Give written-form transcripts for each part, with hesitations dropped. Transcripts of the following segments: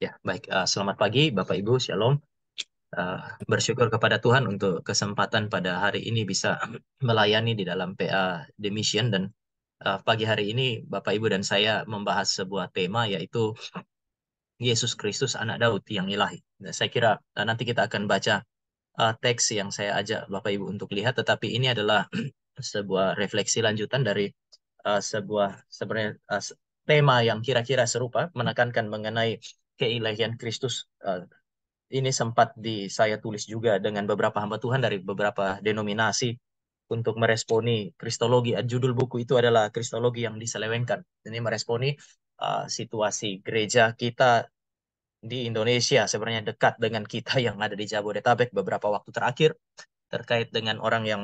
Ya, baik. Selamat pagi, Bapak Ibu. Shalom. Eh, Bersyukur kepada Tuhan untuk kesempatan pada hari ini bisa melayani di dalam PA The Mission dan pagi hari ini Bapak Ibu dan saya membahas sebuah tema yaitu Yesus Kristus Anak Daud yang ilahi. Nah, saya kira nanti kita akan baca teks yang saya ajak Bapak Ibu untuk lihat, tetapi ini adalah sebuah refleksi lanjutan dari sebuah sebenarnya tema yang kira-kira serupa menekankan mengenai keilahian Kristus. Ini sempat saya tulis juga dengan beberapa hamba Tuhan dari beberapa denominasi untuk meresponi kristologi. Judul buku itu adalah Kristologi yang Diselewengkan. Ini meresponi situasi gereja kita di Indonesia sebenarnya dekat dengan kita yang ada di Jabodetabek beberapa waktu terakhir terkait dengan orang yang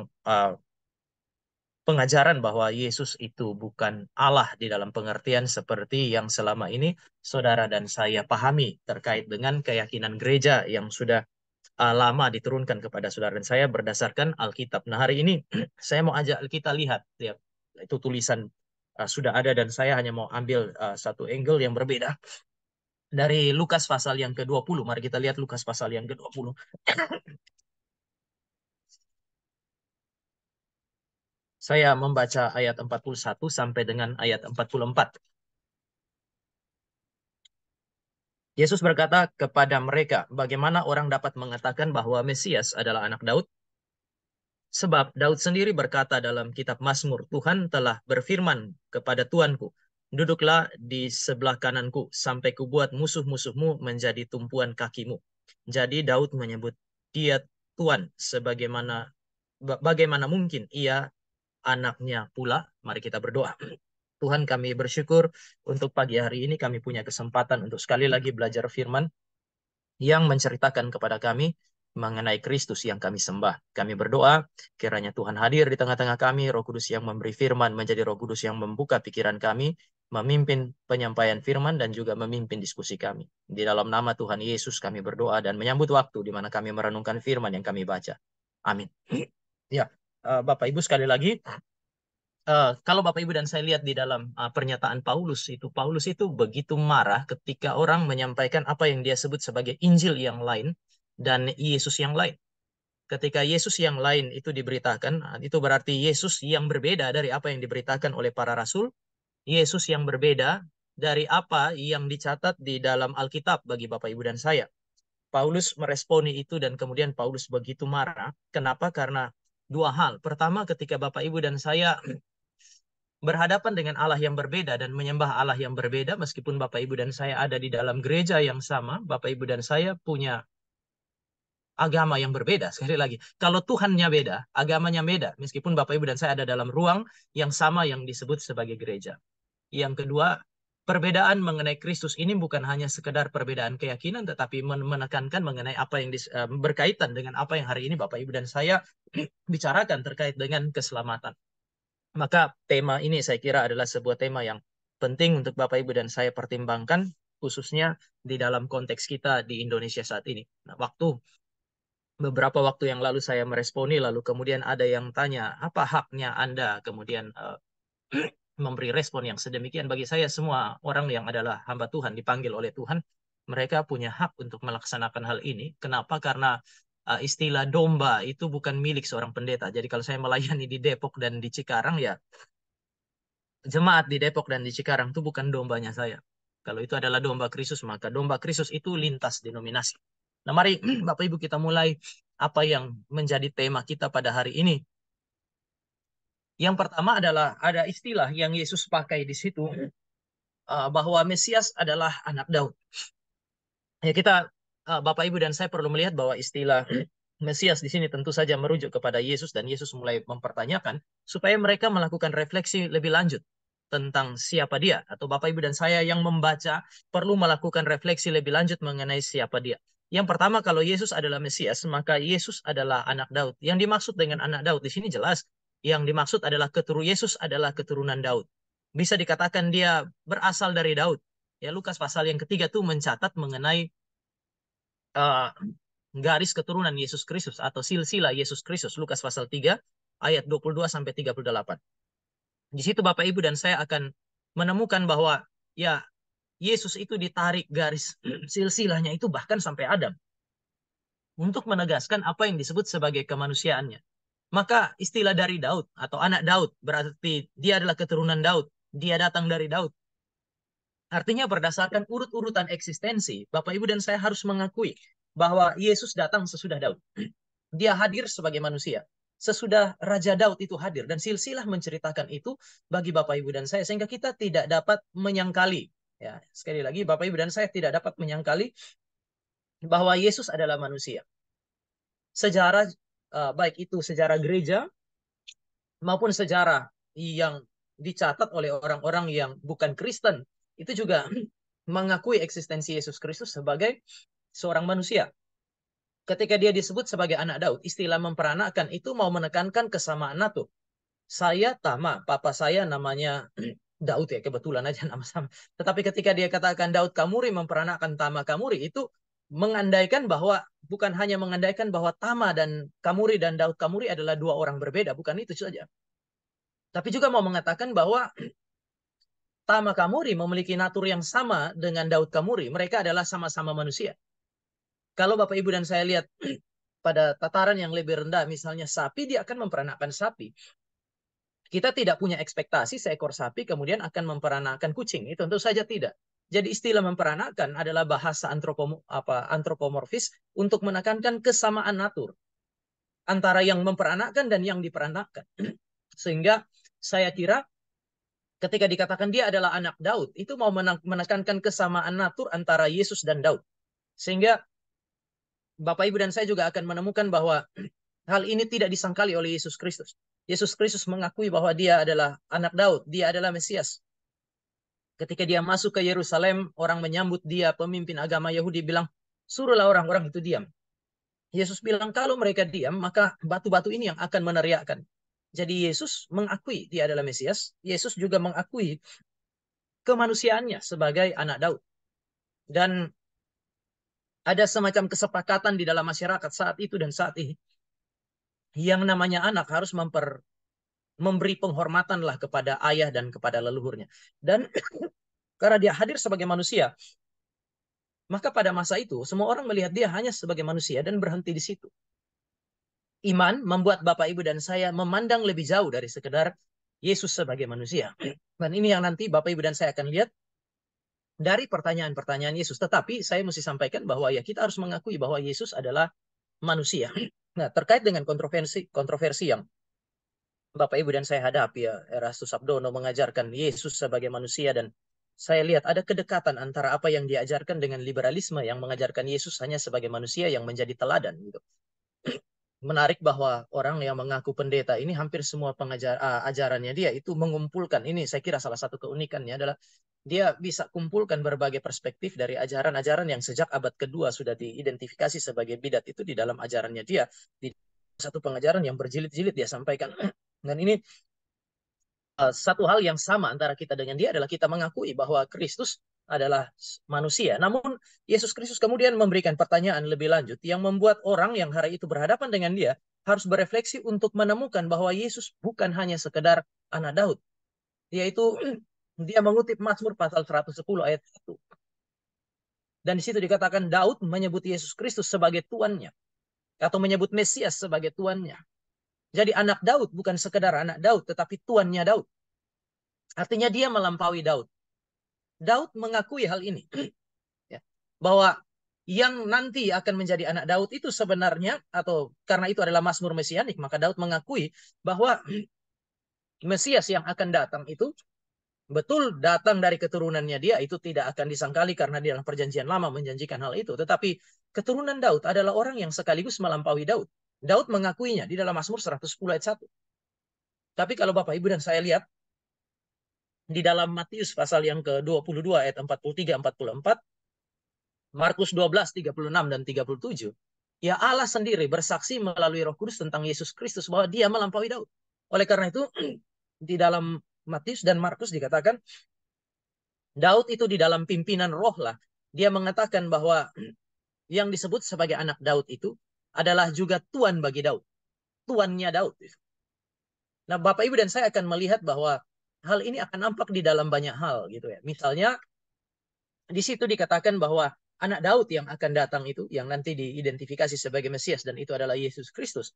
pengajaran bahwa Yesus itu bukan Allah di dalam pengertian seperti yang selama ini saudara dan saya pahami terkait dengan keyakinan gereja yang sudah lama diturunkan kepada saudara dan saya berdasarkan Alkitab. Nah, hari ini saya mau ajak kita lihat ya, itu tulisan sudah ada dan saya hanya mau ambil satu angle yang berbeda dari Lukas pasal yang ke-20. Mari kita lihat Lukas pasal yang ke-20. Saya membaca ayat 41 sampai dengan ayat 44. Yesus berkata kepada mereka, bagaimana orang dapat mengatakan bahwa Mesias adalah anak Daud? Sebab Daud sendiri berkata dalam kitab Mazmur, Tuhan telah berfirman kepada Tuanku, duduklah di sebelah kananku, sampai kubuat musuh-musuhmu menjadi tumpuan kakimu. Jadi Daud menyebut dia Tuan, bagaimana mungkin ia anaknya pula. Mari kita berdoa. Tuhan, kami bersyukur untuk pagi hari ini kami punya kesempatan untuk sekali lagi belajar firman yang menceritakan kepada kami mengenai Kristus yang kami sembah. Kami berdoa, kiranya Tuhan hadir di tengah-tengah kami, Roh Kudus yang memberi firman menjadi Roh Kudus yang membuka pikiran kami, memimpin penyampaian firman dan juga memimpin diskusi kami. Di dalam nama Tuhan Yesus kami berdoa dan menyambut waktu di mana kami merenungkan firman yang kami baca. Amin. Ya, Bapak Ibu sekali lagi, kalau Bapak Ibu dan saya lihat di dalam pernyataan Paulus itu begitu marah ketika orang menyampaikan apa yang dia sebut sebagai Injil yang lain dan Yesus yang lain. Ketika Yesus yang lain itu diberitakan, itu berarti Yesus yang berbeda dari apa yang diberitakan oleh para rasul, Yesus yang berbeda dari apa yang dicatat di dalam Alkitab bagi Bapak Ibu dan saya. Paulus meresponi itu dan kemudian Paulus begitu marah. Kenapa? Karena dua hal. Pertama, ketika Bapak Ibu dan saya berhadapan dengan Allah yang berbeda dan menyembah Allah yang berbeda, meskipun Bapak Ibu dan saya ada di dalam gereja yang sama, Bapak Ibu dan saya punya agama yang berbeda. Sekali lagi, kalau Tuhannya beda, agamanya beda, meskipun Bapak Ibu dan saya ada dalam ruang yang sama yang disebut sebagai gereja. Yang kedua, perbedaan mengenai Kristus ini bukan hanya sekedar perbedaan keyakinan, tetapi menekankan mengenai apa yang berkaitan dengan apa yang hari ini Bapak Ibu dan saya bicarakan terkait dengan keselamatan. Maka tema ini saya kira adalah sebuah tema yang penting untuk Bapak Ibu dan saya pertimbangkan, khususnya di dalam konteks kita di Indonesia saat ini. Nah, beberapa waktu yang lalu saya meresponi, lalu kemudian ada yang tanya, apa haknya Anda kemudian memberi respon yang sedemikian? Bagi saya semua orang yang adalah hamba Tuhan, dipanggil oleh Tuhan, mereka punya hak untuk melaksanakan hal ini. Kenapa? Karena istilah domba itu bukan milik seorang pendeta. Jadi kalau saya melayani di Depok dan di Cikarang, ya jemaat di Depok dan di Cikarang itu bukan dombanya saya. Kalau itu adalah domba Kristus, maka domba Kristus itu lintas denominasi. Nah, mari Bapak Ibu kita mulai apa yang menjadi tema kita pada hari ini. Yang pertama adalah ada istilah yang Yesus pakai di situ bahwa Mesias adalah anak Daud. Ya kita Bapak Ibu dan saya perlu melihat bahwa istilah Mesias di sini tentu saja merujuk kepada Yesus dan Yesus mulai mempertanyakan supaya mereka melakukan refleksi lebih lanjut tentang siapa dia atau Bapak Ibu dan saya yang membaca perlu melakukan refleksi lebih lanjut mengenai siapa dia. Yang pertama, kalau Yesus adalah Mesias, maka Yesus adalah anak Daud. Yang dimaksud dengan anak Daud di sini jelas, yang dimaksud adalah Yesus adalah keturunan Daud. Bisa dikatakan dia berasal dari Daud. Ya, Lukas pasal yang ketiga tuh mencatat mengenai uh, garis keturunan Yesus Kristus atau silsilah Yesus Kristus. Lukas pasal 3 ayat 22 sampai 38. Di situ Bapak Ibu dan saya akan menemukan bahwa ya Yesus itu ditarik garis silsilahnya itu bahkan sampai Adam untuk menegaskan apa yang disebut sebagai kemanusiaannya. Maka istilah dari Daud atau anak Daud berarti dia adalah keturunan Daud, dia datang dari Daud. Artinya berdasarkan urut-urutan eksistensi, Bapak Ibu dan saya harus mengakui bahwa Yesus datang sesudah Daud. Dia hadir sebagai manusia. Sesudah Raja Daud itu hadir. Dan silsilah menceritakan itu bagi Bapak Ibu dan saya. Sehingga kita tidak dapat menyangkali. Ya, sekali lagi, Bapak Ibu dan saya tidak dapat menyangkali bahwa Yesus adalah manusia. Sejarah, baik itu sejarah gereja maupun sejarah yang dicatat oleh orang-orang yang bukan Kristen, itu juga mengakui eksistensi Yesus Kristus sebagai seorang manusia. Ketika dia disebut sebagai anak Daud, istilah memperanakkan itu mau menekankan kesamaan natur. Saya Tama, papa saya namanya Daud ya, kebetulan aja nama sama. Tetapi ketika dia katakan Daud Kamuri memperanakkan Tama Kamuri, itu mengandaikan bahwa, bukan hanya mengandaikan bahwa Tama dan Kamuri dan Daud Kamuri adalah dua orang berbeda, bukan itu saja. Tapi juga mau mengatakan bahwa Tama Kamuri memiliki natur yang sama dengan Daud Kamuri. Mereka adalah sama-sama manusia. Kalau Bapak Ibu dan saya lihat pada tataran yang lebih rendah, misalnya sapi, dia akan memperanakkan sapi. Kita tidak punya ekspektasi seekor sapi kemudian akan memperanakkan kucing. Itu tentu saja tidak. Jadi istilah memperanakkan adalah bahasa antropomorfis untuk menekankan kesamaan natur antara yang memperanakkan dan yang diperanakkan. Sehingga saya kira ketika dikatakan dia adalah anak Daud, itu mau menekankan kesamaan natur antara Yesus dan Daud. Sehingga Bapak Ibu dan saya juga akan menemukan bahwa hal ini tidak disangkali oleh Yesus Kristus. Yesus Kristus mengakui bahwa dia adalah anak Daud, dia adalah Mesias. Ketika dia masuk ke Yerusalem, orang menyambut dia, pemimpin agama Yahudi bilang, suruhlah orang-orang itu diam. Yesus bilang, kalau mereka diam, maka batu-batu ini yang akan meneriakkan. Jadi Yesus mengakui dia adalah Mesias. Yesus juga mengakui kemanusiaannya sebagai anak Daud. Dan ada semacam kesepakatan di dalam masyarakat saat itu dan saat ini. Yang namanya anak harus memberi penghormatan lah kepada ayah dan kepada leluhurnya. Dan karena dia hadir sebagai manusia, maka pada masa itu semua orang melihat dia hanya sebagai manusia dan berhenti di situ. Iman membuat Bapak Ibu dan saya memandang lebih jauh dari sekedar Yesus sebagai manusia. Dan ini yang nanti Bapak Ibu dan saya akan lihat dari pertanyaan-pertanyaan Yesus. Tetapi saya mesti sampaikan bahwa ya kita harus mengakui bahwa Yesus adalah manusia. Nah, terkait dengan kontroversi yang Bapak Ibu dan saya hadapi, ya, Erastus Sabdono mengajarkan Yesus sebagai manusia, dan saya lihat ada kedekatan antara apa yang diajarkan dengan liberalisme yang mengajarkan Yesus hanya sebagai manusia yang menjadi teladan gitu. Menarik bahwa orang yang mengaku pendeta ini hampir semua ajarannya dia itu mengumpulkan, ini saya kira salah satu keunikannya adalah dia bisa kumpulkan berbagai perspektif dari ajaran-ajaran yang sejak abad kedua sudah diidentifikasi sebagai bidat itu di dalam ajarannya dia. Di satu pengajaran yang berjilid-jilid dia sampaikan. Dan ini satu hal yang sama antara kita dengan dia adalah kita mengakui bahwa Kristus adalah manusia. Namun Yesus Kristus kemudian memberikan pertanyaan lebih lanjut yang membuat orang yang hari itu berhadapan dengan dia harus berefleksi untuk menemukan bahwa Yesus bukan hanya sekedar anak Daud. Yaitu dia mengutip Mazmur pasal 110 ayat 1. Dan di situ dikatakan Daud menyebut Yesus Kristus sebagai tuannya. Atau menyebut Mesias sebagai tuannya. Jadi anak Daud bukan sekedar anak Daud, tetapi tuannya Daud. Artinya dia melampaui Daud. Daud mengakui hal ini. Ya, bahwa yang nanti akan menjadi anak Daud itu sebenarnya, atau karena itu adalah Mazmur Mesianik, maka Daud mengakui bahwa Mesias yang akan datang itu betul datang dari keturunannya dia, itu tidak akan disangkali karena di dalam perjanjian lama menjanjikan hal itu. Tetapi keturunan Daud adalah orang yang sekaligus melampaui Daud. Daud mengakuinya di dalam Mazmur 110 ayat 1. Tapi kalau Bapak Ibu dan saya lihat di dalam Matius pasal yang ke-22 ayat 43-44, Markus 12, 36 dan 37, ya Allah sendiri bersaksi melalui Roh Kudus tentang Yesus Kristus bahwa dia melampaui Daud. Oleh karena itu, di dalam Matius dan Markus dikatakan, Daud itu di dalam pimpinan roh lah. Dia mengatakan bahwa yang disebut sebagai anak Daud itu adalah juga tuan bagi Daud. Tuannya Daud. Nah, Bapak Ibu dan saya akan melihat bahwa hal ini akan nampak di dalam banyak hal gitu ya. Misalnya Di situ dikatakan bahwa anak Daud yang akan datang itu, yang nanti diidentifikasi sebagai Mesias, dan itu adalah Yesus Kristus,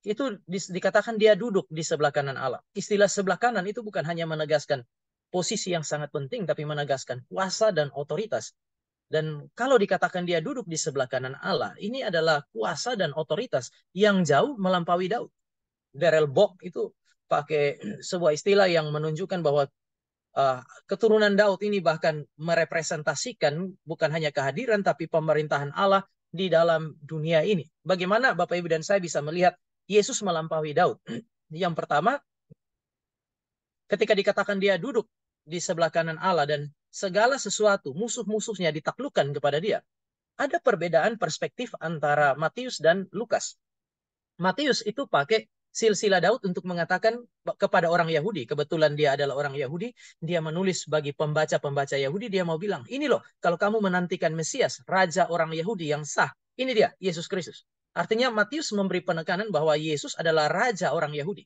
itu dikatakan dia duduk di sebelah kanan Allah. Istilah sebelah kanan itu bukan hanya menegaskan posisi yang sangat penting, tapi menegaskan kuasa dan otoritas. Dan kalau dikatakan dia duduk di sebelah kanan Allah, ini adalah kuasa dan otoritas yang jauh melampaui Daud. Darrell Bock itu pakai sebuah istilah yang menunjukkan bahwa keturunan Daud ini bahkan merepresentasikan bukan hanya kehadiran, tapi pemerintahan Allah di dalam dunia ini. Bagaimana Bapak Ibu dan saya bisa melihat Yesus melampaui Daud? Yang pertama, ketika dikatakan dia duduk di sebelah kanan Allah dan segala sesuatu, musuh-musuhnya ditaklukkan kepada dia. Ada perbedaan perspektif antara Matius dan Lukas. Matius itu pakai silsilah Daud untuk mengatakan kepada orang Yahudi. Kebetulan dia adalah orang Yahudi. Dia menulis bagi pembaca-pembaca Yahudi. Dia mau bilang, ini loh, kalau kamu menantikan Mesias, Raja orang Yahudi yang sah, ini dia, Yesus Kristus. Artinya Matius memberi penekanan bahwa Yesus adalah Raja orang Yahudi.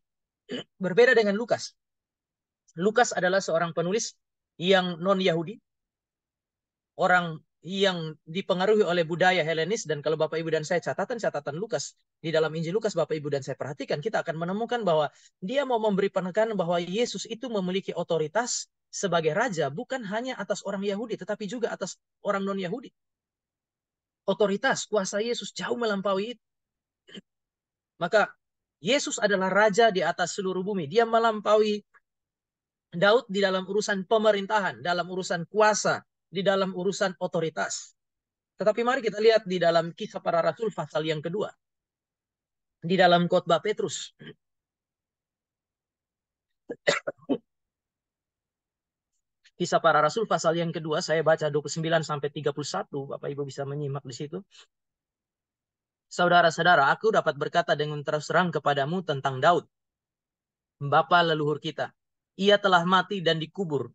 Berbeda dengan Lukas. Lukas adalah seorang penulis yang non-Yahudi, orang yang dipengaruhi oleh budaya Helenis. Dan kalau Bapak Ibu dan saya catatan Lukas, di dalam Injil Lukas Bapak Ibu dan saya perhatikan, kita akan menemukan bahwa dia mau memberi penekanan bahwa Yesus itu memiliki otoritas sebagai raja bukan hanya atas orang Yahudi, tetapi juga atas orang non-Yahudi. Otoritas, kuasa Yesus jauh melampaui itu. Maka Yesus adalah raja di atas seluruh bumi. Dia melampaui Daud di dalam urusan pemerintahan, dalam urusan kuasa, di dalam urusan otoritas. Tetapi mari kita lihat di dalam Kisah Para Rasul pasal yang kedua. Di dalam khotbah Petrus. Kisah Para Rasul pasal yang kedua, saya baca 29 sampai 31, Bapak Ibu bisa menyimak di situ. Saudara-saudara, aku dapat berkata dengan terus terang kepadamu tentang Daud, bapa leluhur kita. Ia telah mati dan dikubur,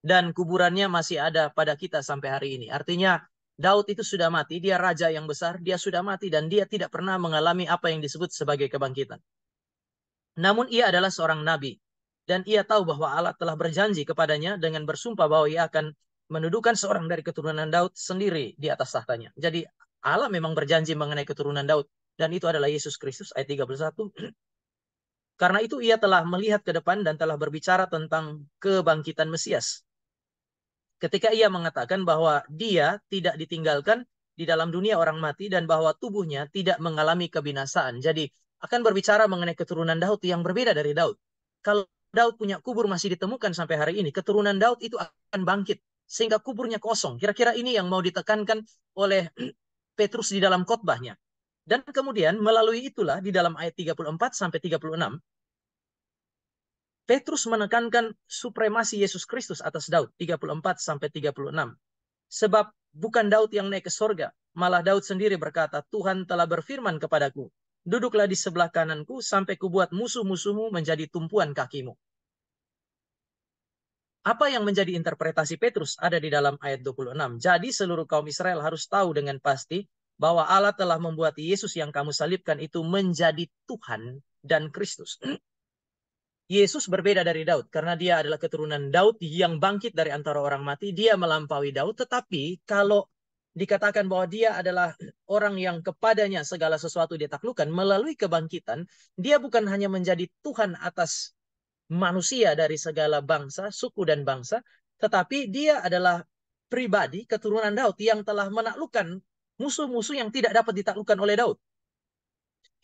dan kuburannya masih ada pada kita sampai hari ini. Artinya Daud itu sudah mati, dia raja yang besar, dia sudah mati dan dia tidak pernah mengalami apa yang disebut sebagai kebangkitan. Namun ia adalah seorang nabi dan ia tahu bahwa Allah telah berjanji kepadanya dengan bersumpah bahwa ia akan mendudukan seorang dari keturunan Daud sendiri di atas tahtanya. Jadi Allah memang berjanji mengenai keturunan Daud dan itu adalah Yesus Kristus, ayat 31. Karena itu ia telah melihat ke depan dan telah berbicara tentang kebangkitan Mesias. Ketika ia mengatakan bahwa dia tidak ditinggalkan di dalam dunia orang mati dan bahwa tubuhnya tidak mengalami kebinasaan. Jadi akan berbicara mengenai keturunan Daud yang berbeda dari Daud. Kalau Daud punya kubur masih ditemukan sampai hari ini, keturunan Daud itu akan bangkit sehingga kuburnya kosong. Kira-kira ini yang mau ditekankan oleh Petrus di dalam khotbahnya. Dan kemudian melalui itulah di dalam ayat 34 sampai 36 Petrus menekankan supremasi Yesus Kristus atas Daud, 34 sampai 36. Sebab bukan Daud yang naik ke sorga, malah Daud sendiri berkata, Tuhan telah berfirman kepadaku, duduklah di sebelah kananku sampai kubuat musuh-musuhmu menjadi tumpuan kakimu. Apa yang menjadi interpretasi Petrus ada di dalam ayat 26. Jadi seluruh kaum Israel harus tahu dengan pasti bahwa Allah telah membuat Yesus yang kamu salibkan itu menjadi Tuhan dan Kristus. Yesus berbeda dari Daud karena dia adalah keturunan Daud yang bangkit dari antara orang mati. Dia melampaui Daud, tetapi kalau dikatakan bahwa dia adalah orang yang kepadanya segala sesuatu ditaklukkan melalui kebangkitan, dia bukan hanya menjadi Tuhan atas manusia dari segala bangsa, suku dan bangsa, tetapi dia adalah pribadi keturunan Daud yang telah menaklukkan musuh-musuh yang tidak dapat ditaklukkan oleh Daud.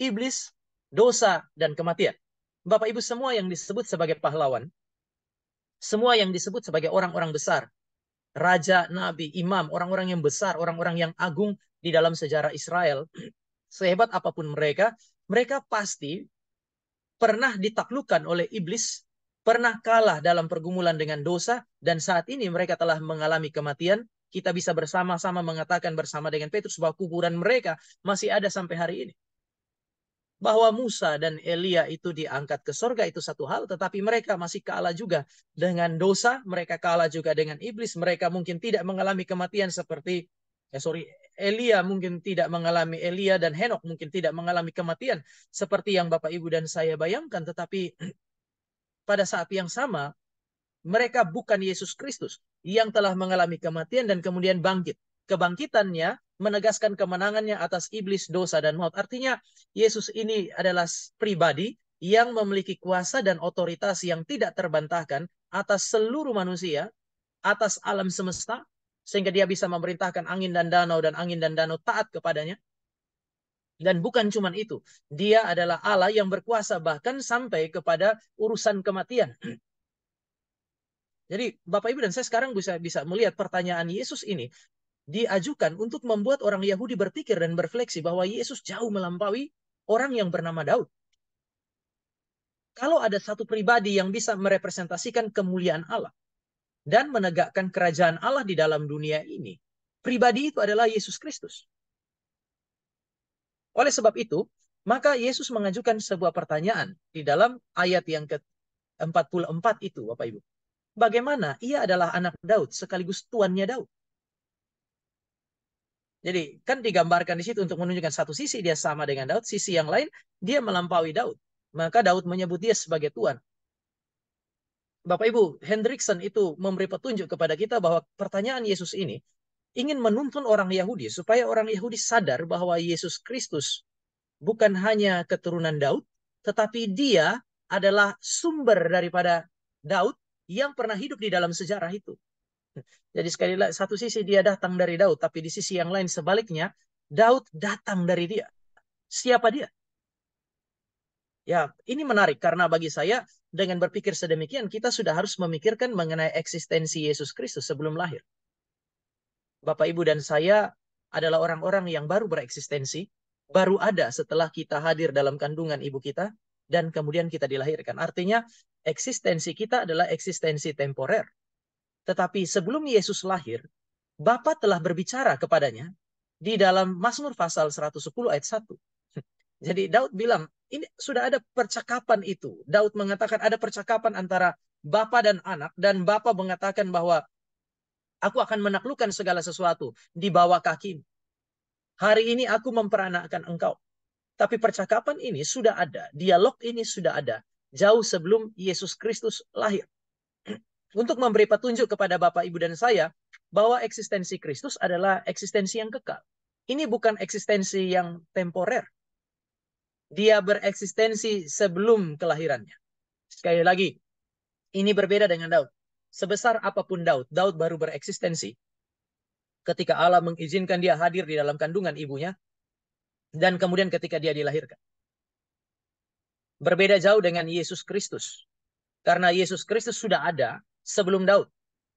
Iblis, dosa, dan kematian. Bapak Ibu, semua yang disebut sebagai pahlawan, semua yang disebut sebagai orang-orang besar, raja, nabi, imam, orang-orang yang besar, orang-orang yang agung di dalam sejarah Israel, sehebat apapun mereka, mereka pasti pernah ditaklukkan oleh iblis, pernah kalah dalam pergumulan dengan dosa, dan saat ini mereka telah mengalami kematian. Kita bisa bersama-sama mengatakan bersama dengan Petrus bahwa kuburan mereka masih ada sampai hari ini. Bahwa Musa dan Elia itu diangkat ke sorga itu satu hal, tetapi mereka masih kalah juga dengan dosa, mereka kalah juga dengan iblis, mereka mungkin tidak mengalami kematian seperti, Elia mungkin tidak mengalami, Elia dan Henok mungkin tidak mengalami kematian seperti yang Bapak Ibu dan saya bayangkan, tetapi pada saat yang sama, mereka bukan Yesus Kristus yang telah mengalami kematian dan kemudian bangkit. Kebangkitannya menegaskan kemenangannya atas iblis, dosa, dan maut. Artinya Yesus ini adalah pribadi yang memiliki kuasa dan otoritas yang tidak terbantahkan atas seluruh manusia, atas alam semesta, sehingga dia bisa memerintahkan angin dan danau taat kepadanya. Dan bukan cuma itu, dia adalah Allah yang berkuasa bahkan sampai kepada urusan kematian. Jadi Bapak Ibu dan saya sekarang bisa melihat pertanyaan Yesus ini diajukan untuk membuat orang Yahudi berpikir dan berefleksi bahwa Yesus jauh melampaui orang yang bernama Daud. Kalau ada satu pribadi yang bisa merepresentasikan kemuliaan Allah dan menegakkan kerajaan Allah di dalam dunia ini, pribadi itu adalah Yesus Kristus. Oleh sebab itu, maka Yesus mengajukan sebuah pertanyaan di dalam ayat yang ke-44 itu, Bapak Ibu. Bagaimana ia adalah anak Daud sekaligus tuannya Daud? Jadi kan digambarkan di situ untuk menunjukkan satu sisi dia sama dengan Daud, sisi yang lain dia melampaui Daud. Maka Daud menyebut dia sebagai tuan. Bapak Ibu, Hendriksen itu memberi petunjuk kepada kita bahwa pertanyaan Yesus ini ingin menuntun orang Yahudi supaya orang Yahudi sadar bahwa Yesus Kristus bukan hanya keturunan Daud, tetapi dia adalah sumber daripada Daud yang pernah hidup di dalam sejarah itu. Jadi sekali lagi, satu sisi dia datang dari Daud, tapi di sisi yang lain sebaliknya, Daud datang dari dia. Siapa dia? Ya, ini menarik karena bagi saya dengan berpikir sedemikian kita sudah harus memikirkan mengenai eksistensi Yesus Kristus sebelum lahir. Bapak, Ibu, dan saya adalah orang-orang yang baru bereksistensi, baru ada setelah kita hadir dalam kandungan ibu kita, dan kemudian kita dilahirkan. Artinya, eksistensi kita adalah eksistensi temporer. Tetapi sebelum Yesus lahir, Bapa telah berbicara kepadanya di dalam Mazmur pasal 110 ayat 1. Jadi Daud bilang, ini sudah ada percakapan itu. Daud mengatakan ada percakapan antara Bapa dan anak, dan Bapa mengatakan bahwa aku akan menaklukkan segala sesuatu di bawah kakimu. Hari ini aku memperanakkan engkau. Tapi percakapan ini sudah ada, dialog ini sudah ada, jauh sebelum Yesus Kristus lahir. Untuk memberi petunjuk kepada Bapak, Ibu, dan saya, bahwa eksistensi Kristus adalah eksistensi yang kekal. Ini bukan eksistensi yang temporer. Dia bereksistensi sebelum kelahirannya. Sekali lagi, ini berbeda dengan Daud. Sebesar apapun Daud, Daud baru bereksistensi ketika Allah mengizinkan dia hadir di dalam kandungan ibunya, dan kemudian ketika dia dilahirkan. Berbeda jauh dengan Yesus Kristus. Karena Yesus Kristus sudah ada sebelum Daud.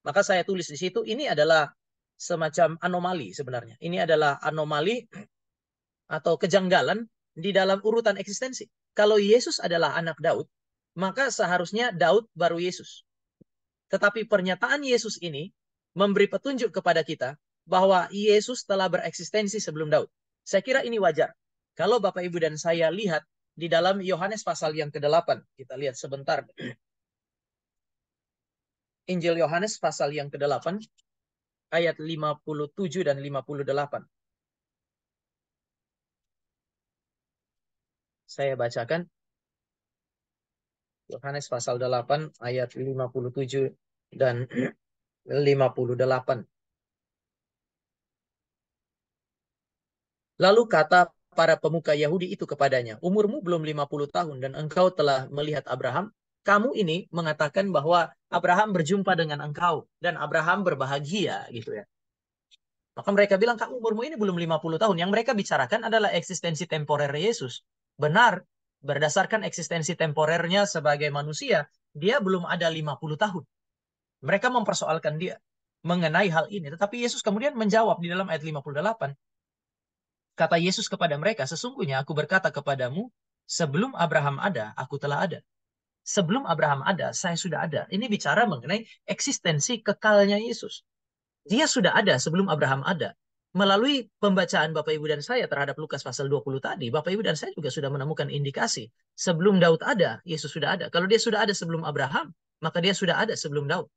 Maka saya tulis di situ, ini adalah semacam anomali sebenarnya. Ini adalah anomali atau kejanggalan di dalam urutan eksistensi. Kalau Yesus adalah anak Daud, maka seharusnya Daud baru Yesus. Tetapi pernyataan Yesus ini memberi petunjuk kepada kita bahwa Yesus telah bereksistensi sebelum Daud. Saya kira ini wajar. Kalau Bapak, Ibu, dan saya lihat di dalam Yohanes pasal yang ke-8, kita lihat sebentar. Injil Yohanes pasal yang ke-8, ayat 57 dan 58. Saya bacakan. Yohanes pasal 8 ayat 57 dan 58. Lalu kata para pemuka Yahudi itu kepadanya, umurmu belum 50 tahun dan engkau telah melihat Abraham. Kamu ini mengatakan bahwa Abraham berjumpa dengan engkau dan Abraham berbahagia gitu ya. Maka mereka bilang, kamu umurmu ini belum 50 tahun. Yang mereka bicarakan adalah eksistensi temporer Yesus. Benar, berdasarkan eksistensi temporernya sebagai manusia, dia belum ada 50 tahun. Mereka mempersoalkan dia mengenai hal ini. Tetapi Yesus kemudian menjawab di dalam ayat 58. Kata Yesus kepada mereka, sesungguhnya aku berkata kepadamu, sebelum Abraham ada, aku telah ada. Sebelum Abraham ada, saya sudah ada. Ini bicara mengenai eksistensi kekalnya Yesus. Dia sudah ada sebelum Abraham ada. Melalui pembacaan Bapak, Ibu, dan saya terhadap Lukas pasal 20 tadi, Bapak, Ibu, dan saya juga sudah menemukan indikasi. Sebelum Daud ada, Yesus sudah ada. Kalau dia sudah ada sebelum Abraham, maka dia sudah ada sebelum Daud.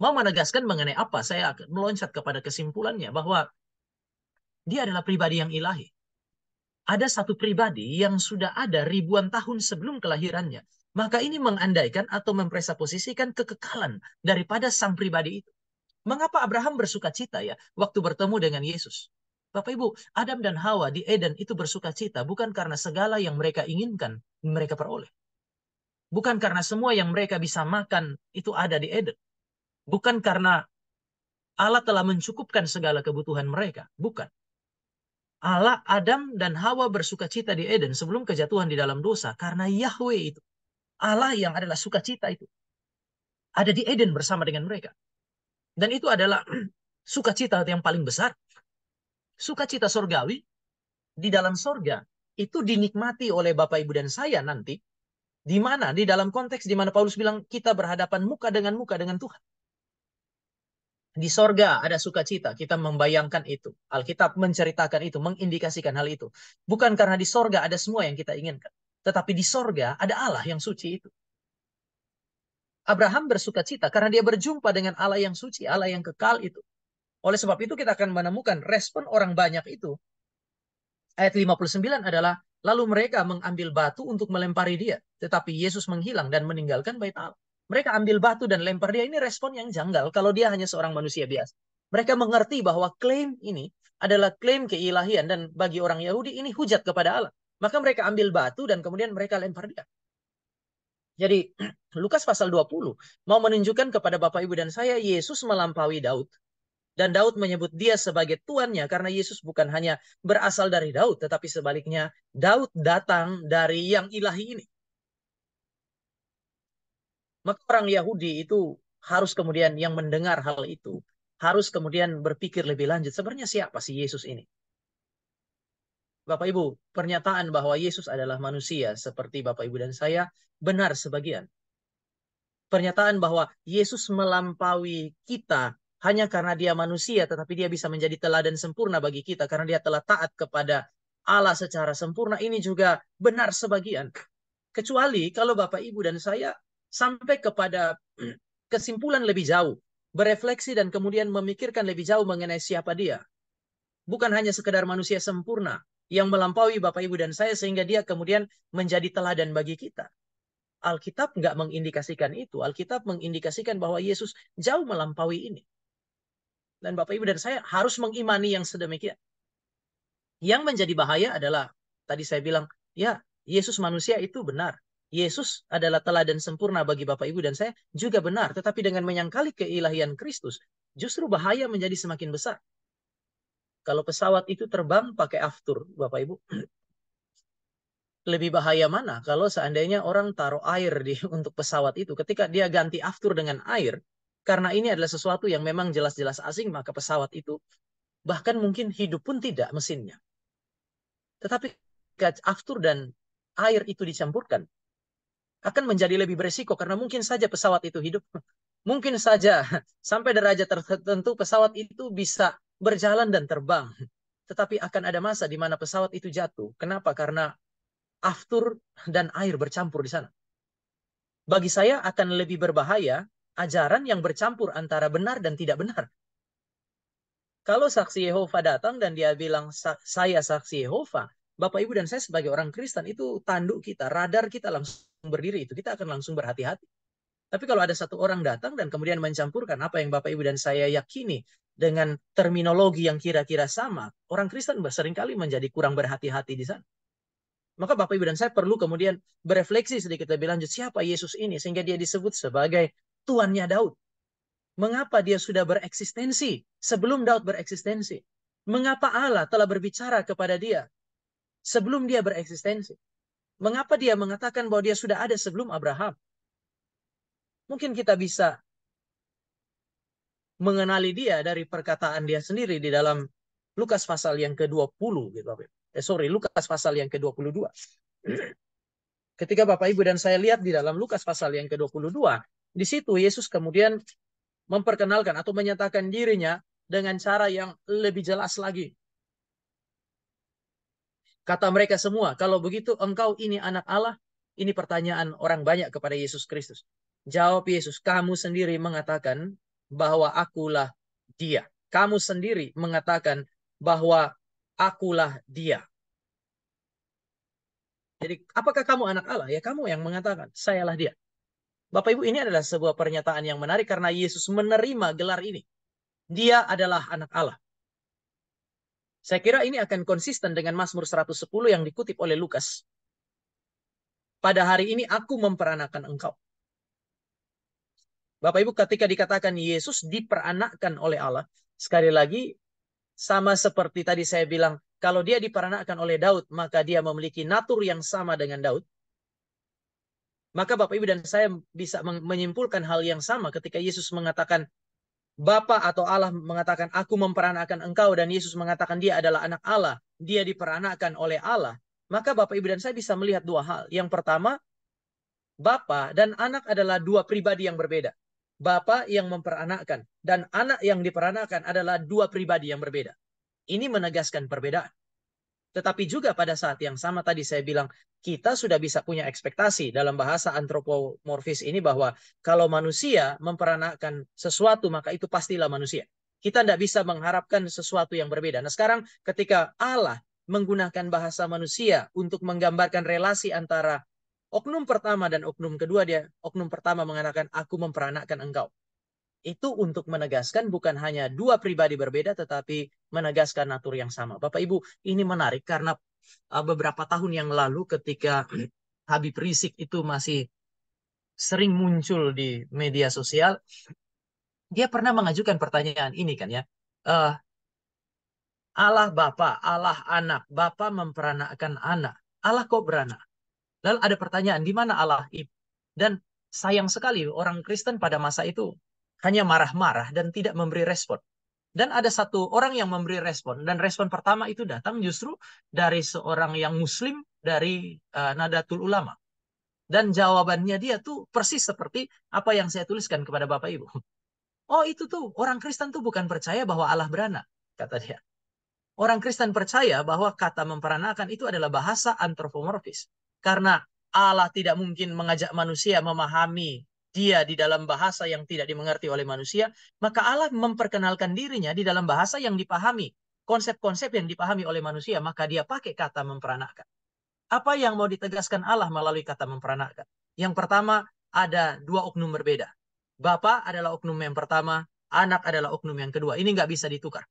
Mau menegaskan mengenai apa? Saya akan meloncat kepada kesimpulannya bahwa dia adalah pribadi yang ilahi. Ada satu pribadi yang sudah ada ribuan tahun sebelum kelahirannya. Maka ini mengandaikan atau mempresaposisikan kekekalan daripada sang pribadi itu. Mengapa Abraham bersuka cita ya waktu bertemu dengan Yesus? Bapak Ibu, Adam dan Hawa di Eden itu bersuka cita bukan karena segala yang mereka inginkan mereka peroleh. Bukan karena semua yang mereka bisa makan itu ada di Eden. Bukan karena Allah telah mencukupkan segala kebutuhan mereka. Bukan. Allah, Adam dan Hawa bersuka cita di Eden sebelum kejatuhan di dalam dosa. Karena Yahweh itu. Allah yang adalah sukacita itu. Ada di Eden bersama dengan mereka. Dan itu adalah sukacita yang paling besar. Sukacita sorgawi di dalam sorga. Itu dinikmati oleh Bapak, Ibu, dan saya nanti. Di mana? Di dalam konteks di mana Paulus bilang kita berhadapan muka dengan Tuhan. Di sorga ada sukacita. Kita membayangkan itu. Alkitab menceritakan itu, mengindikasikan hal itu. Bukan karena di sorga ada semua yang kita inginkan. Tetapi di sorga ada Allah yang suci itu. Abraham bersukacita karena dia berjumpa dengan Allah yang suci, Allah yang kekal itu. Oleh sebab itu kita akan menemukan respon orang banyak itu. Ayat 59 adalah, lalu mereka mengambil batu untuk melempari dia. Tetapi Yesus menghilang dan meninggalkan bait Allah. Mereka ambil batu dan lempar dia. Ini respon yang janggal kalau dia hanya seorang manusia biasa. Mereka mengerti bahwa klaim ini adalah klaim keilahian. Dan bagi orang Yahudi ini hujat kepada Allah. Maka mereka ambil batu dan kemudian mereka lempar dia. Jadi Lukas pasal 20 mau menunjukkan kepada Bapak, Ibu, dan saya, Yesus melampaui Daud. Dan Daud menyebut dia sebagai tuannya karena Yesus bukan hanya berasal dari Daud, tetapi sebaliknya Daud datang dari yang ilahi ini. Maka orang Yahudi itu harus kemudian yang mendengar hal itu, harus kemudian berpikir lebih lanjut. Sebenarnya siapa sih Yesus ini? Bapak Ibu, pernyataan bahwa Yesus adalah manusia seperti Bapak Ibu dan saya benar sebagian. Pernyataan bahwa Yesus melampaui kita hanya karena dia manusia, tetapi dia bisa menjadi teladan sempurna bagi kita karena dia telah taat kepada Allah secara sempurna. Ini juga benar sebagian. Kecuali kalau Bapak, Ibu, dan saya sampai kepada kesimpulan lebih jauh, berefleksi dan kemudian memikirkan lebih jauh mengenai siapa dia. Bukan hanya sekedar manusia sempurna yang melampaui Bapak, Ibu, dan saya sehingga dia kemudian menjadi teladan bagi kita. Alkitab nggak mengindikasikan itu. Alkitab mengindikasikan bahwa Yesus jauh melampaui ini. Dan Bapak, Ibu, dan saya harus mengimani yang sedemikian. Yang menjadi bahaya adalah, tadi saya bilang, ya, Yesus manusia itu benar. Yesus adalah teladan sempurna bagi Bapak, Ibu, dan saya juga benar. Tetapi dengan menyangkali keilahian Kristus, justru bahaya menjadi semakin besar. Kalau pesawat itu terbang pakai aftur, Bapak, Ibu, lebih bahaya mana kalau seandainya orang taruh air untuk pesawat itu. Ketika dia ganti aftur dengan air, karena ini adalah sesuatu yang memang jelas-jelas asing, maka pesawat itu bahkan mungkin hidup pun tidak mesinnya. Tetapi ketika aftur dan air itu dicampurkan, akan menjadi lebih beresiko karena mungkin saja pesawat itu hidup. Mungkin saja sampai derajat tertentu pesawat itu bisa berjalan dan terbang. Tetapi akan ada masa di mana pesawat itu jatuh. Kenapa? Karena aftur dan air bercampur di sana. Bagi saya akan lebih berbahaya ajaran yang bercampur antara benar dan tidak benar. Kalau saksi Yehova datang dan dia bilang saya saksi Yehova, Bapak, Ibu, dan saya sebagai orang Kristen itu tanduk kita, radar kita langsung berdiri itu. Kita akan langsung berhati-hati. Tapi kalau ada satu orang datang dan kemudian mencampurkan apa yang Bapak, Ibu, dan saya yakini dengan terminologi yang kira-kira sama, orang Kristen seringkali menjadi kurang berhati-hati di sana. Maka Bapak, Ibu, dan saya perlu kemudian berefleksi sedikit lebih lanjut. Siapa Yesus ini? Sehingga dia disebut sebagai tuannya Daud. Mengapa dia sudah bereksistensi sebelum Daud bereksistensi? Mengapa Allah telah berbicara kepada dia sebelum dia bereksistensi? Mengapa dia mengatakan bahwa dia sudah ada sebelum Abraham? Mungkin kita bisa mengenali dia dari perkataan dia sendiri di dalam Lukas pasal yang ke-20. Gitu, Lukas pasal yang ke-22. Ketika Bapak, Ibu, dan saya lihat di dalam Lukas pasal yang ke-22, di situ Yesus kemudian memperkenalkan atau menyatakan dirinya dengan cara yang lebih jelas lagi. Kata mereka semua, kalau begitu engkau ini anak Allah? Ini pertanyaan orang banyak kepada Yesus Kristus. Jawab Yesus, kamu sendiri mengatakan bahwa akulah dia. Kamu sendiri mengatakan bahwa akulah dia. Jadi, apakah kamu anak Allah? Ya, kamu yang mengatakan, sayalah dia. Bapak Ibu, ini adalah sebuah pernyataan yang menarik karena Yesus menerima gelar ini. Dia adalah anak Allah. Saya kira ini akan konsisten dengan Mazmur 110 yang dikutip oleh Lukas. Pada hari ini aku memperanakan engkau. Bapak Ibu, ketika dikatakan Yesus diperanakkan oleh Allah, sekali lagi, sama seperti tadi saya bilang, kalau dia diperanakkan oleh Daud, maka dia memiliki natur yang sama dengan Daud. Maka Bapak Ibu dan saya bisa menyimpulkan hal yang sama ketika Yesus mengatakan, Bapa atau Allah mengatakan, aku memperanakkan engkau, dan Yesus mengatakan dia adalah anak Allah, dia diperanakkan oleh Allah. Maka Bapak Ibu dan saya bisa melihat dua hal. Yang pertama, Bapa dan anak adalah dua pribadi yang berbeda. Bapa yang memperanakkan dan anak yang diperanakkan adalah dua pribadi yang berbeda. Ini menegaskan perbedaan. Tetapi juga pada saat yang sama tadi saya bilang, kita sudah bisa punya ekspektasi dalam bahasa antropomorfis ini bahwa kalau manusia memperanakkan sesuatu, maka itu pastilah manusia. Kita tidak bisa mengharapkan sesuatu yang berbeda. Nah sekarang ketika Allah menggunakan bahasa manusia untuk menggambarkan relasi antara oknum pertama dan oknum kedua, oknum pertama mengatakan, aku memperanakkan engkau. Itu untuk menegaskan bukan hanya dua pribadi berbeda, tetapi menegaskan natur yang sama. Bapak Ibu, ini menarik karena beberapa tahun yang lalu ketika Habib Rizik itu masih sering muncul di media sosial, dia pernah mengajukan pertanyaan ini kan ya, uh, Allah Bapa, Allah Anak, Bapa memperanakkan anak, Allah kok beranak? Lalu ada pertanyaan, di mana Allah Ibu? Dan sayang sekali orang Kristen pada masa itu hanya marah-marah dan tidak memberi respon. Dan ada satu orang yang memberi respon. Dan respon pertama itu datang justru dari seorang yang muslim dari Nadatul Ulama. Dan jawabannya dia tuh persis seperti apa yang saya tuliskan kepada Bapak Ibu. Oh itu tuh, orang Kristen tuh bukan percaya bahwa Allah beranak, kata dia. Orang Kristen percaya bahwa kata memperanakan itu adalah bahasa antropomorfis. Karena Allah tidak mungkin mengajak manusia memahami dia di dalam bahasa yang tidak dimengerti oleh manusia, maka Allah memperkenalkan dirinya di dalam bahasa yang dipahami. Konsep-konsep yang dipahami oleh manusia, maka dia pakai kata memperanakan. Apa yang mau ditegaskan Allah melalui kata memperanakan? Yang pertama, ada dua oknum berbeda. Bapa adalah oknum yang pertama, anak adalah oknum yang kedua. Ini nggak bisa ditukar.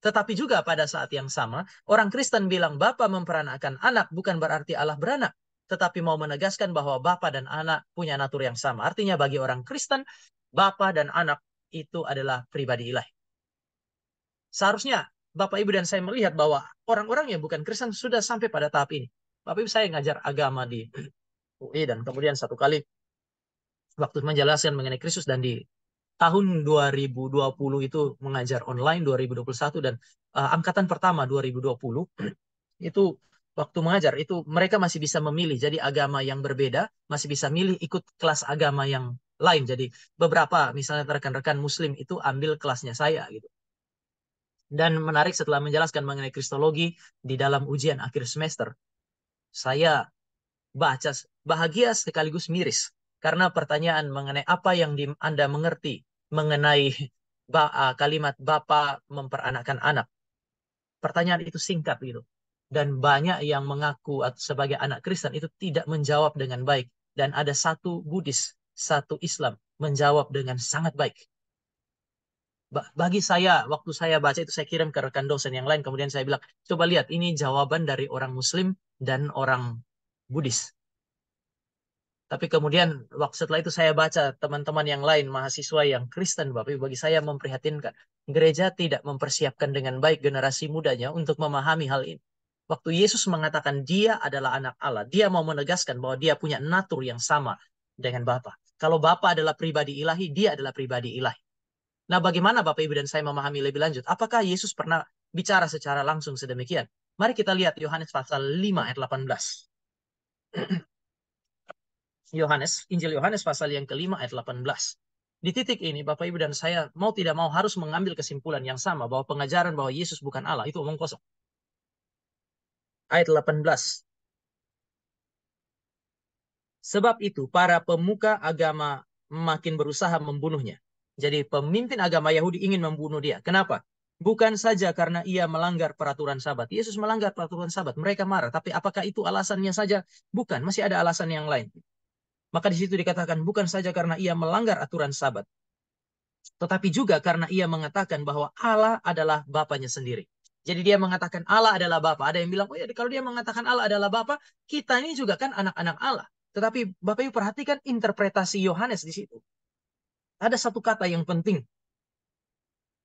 Tetapi juga pada saat yang sama, orang Kristen bilang Bapa memperanakkan anak bukan berarti Allah beranak. Tetapi mau menegaskan bahwa Bapa dan anak punya natur yang sama. Artinya bagi orang Kristen, Bapa dan anak itu adalah pribadi ilahi. Seharusnya Bapak Ibu dan saya melihat bahwa orang-orang yang bukan Kristen sudah sampai pada tahap ini. Bapak Ibu, saya ngajar agama di UI dan kemudian satu kali waktu menjelaskan mengenai Kristus dan di tahun 2020 itu mengajar online 2021 dan angkatan pertama 2020 itu waktu mengajar itu mereka masih bisa memilih jadi agama yang berbeda masih bisa milih ikut kelas agama yang lain jadi beberapa misalnya rekan-rekan muslim itu ambil kelasnya saya gitu dan menarik setelah menjelaskan mengenai kristologi di dalam ujian akhir semester saya baca bahagia sekaligus miris karena pertanyaan mengenai apa yang Anda mengerti mengenai kalimat Bapa memperanakkan anak. Pertanyaan itu singkat gitu. Dan banyak yang mengaku sebagai anak Kristen itu tidak menjawab dengan baik. Dan ada satu Buddhis, satu Islam menjawab dengan sangat baik. Bagi saya, waktu saya baca itu saya kirim ke rekan dosen yang lain. Kemudian saya bilang, coba lihat ini jawaban dari orang Muslim dan orang Buddhis. Tapi kemudian waktu setelah itu saya baca teman-teman yang lain, mahasiswa yang Kristen, Bapak Ibu, bagi saya memprihatinkan. Gereja tidak mempersiapkan dengan baik generasi mudanya untuk memahami hal ini. Waktu Yesus mengatakan dia adalah anak Allah, dia mau menegaskan bahwa dia punya natur yang sama dengan Bapa. Kalau Bapa adalah pribadi ilahi, dia adalah pribadi ilahi. Nah, bagaimana Bapak Ibu dan saya memahami lebih lanjut? Apakah Yesus pernah bicara secara langsung sedemikian? Mari kita lihat Yohanes pasal 5 ayat 18. Injil Yohanes pasal yang kelima ayat 18. Di titik ini Bapak Ibu dan saya mau tidak mau harus mengambil kesimpulan yang sama bahwa pengajaran bahwa Yesus bukan Allah itu omong kosong. Ayat 18. Sebab itu para pemuka agama makin berusaha membunuhnya. Jadi pemimpin agama Yahudi ingin membunuh dia. Kenapa? Bukan saja karena ia melanggar peraturan Sabat. Yesus melanggar peraturan Sabat. Mereka marah. Tapi apakah itu alasannya saja? Bukan. Masih ada alasan yang lain. Maka di situ dikatakan bukan saja karena ia melanggar aturan Sabat, tetapi juga karena ia mengatakan bahwa Allah adalah Bapanya sendiri. Jadi dia mengatakan Allah adalah Bapa. Ada yang bilang, oh ya kalau dia mengatakan Allah adalah Bapa, kita ini juga kan anak-anak Allah. Tetapi Bapak Ibu perhatikan interpretasi Yohanes di situ. Ada satu kata yang penting.